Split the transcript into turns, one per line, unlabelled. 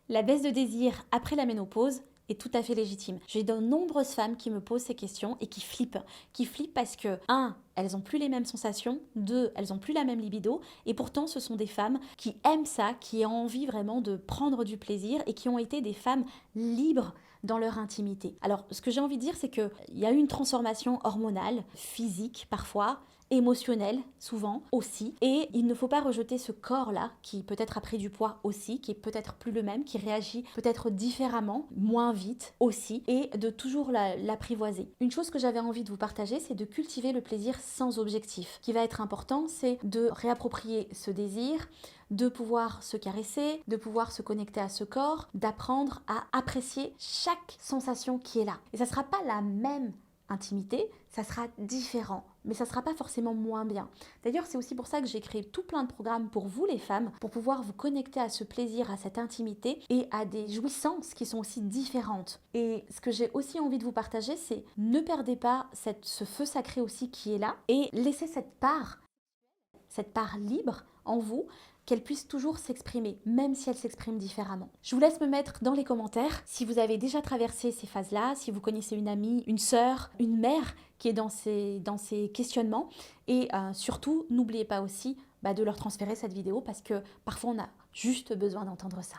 La baisse de désir après la ménopause est tout à fait légitime. J'ai de nombreuses femmes qui me posent ces questions et qui flippent. Qui flippent parce que, un, elles n'ont plus les mêmes sensations, deux, elles n'ont plus la même libido, et pourtant ce sont des femmes qui aiment ça, qui ont envie vraiment de prendre du plaisir et qui ont été des femmes libres dans leur intimité. Alors, ce que j'ai envie de dire, c'est qu'il y a eu une transformation hormonale, physique parfois, émotionnelle souvent aussi, et il ne faut pas rejeter ce corps-là qui peut-être a pris du poids aussi, qui est peut-être plus le même, qui réagit peut-être différemment, moins vite aussi, et de toujours l'apprivoiser. Une chose que j'avais envie de vous partager, c'est de cultiver le plaisir sans objectif. Ce qui va être important, c'est de réapproprier ce désir, de pouvoir se caresser, de pouvoir se connecter à ce corps, d'apprendre à apprécier chaque sensation qui est là. Et ça ne sera pas la même intimité, ça sera différent, mais ça ne sera pas forcément moins bien. D'ailleurs, c'est aussi pour ça que j'ai créé tout plein de programmes pour vous les femmes, pour pouvoir vous connecter à ce plaisir, à cette intimité et à des jouissances qui sont aussi différentes. Et ce que j'ai aussi envie de vous partager, c'est ne perdez pas ce feu sacré aussi qui est là et laissez cette part libre en vous, qu'elle puisse toujours s'exprimer, même si elle s'exprime différemment. Je vous laisse me mettre dans les commentaires si vous avez déjà traversé ces phases-là, si vous connaissez une amie, une sœur, une mère qui est dans ces questionnements. Et surtout, n'oubliez pas aussi de leur transférer cette vidéo parce que parfois on a juste besoin d'entendre ça.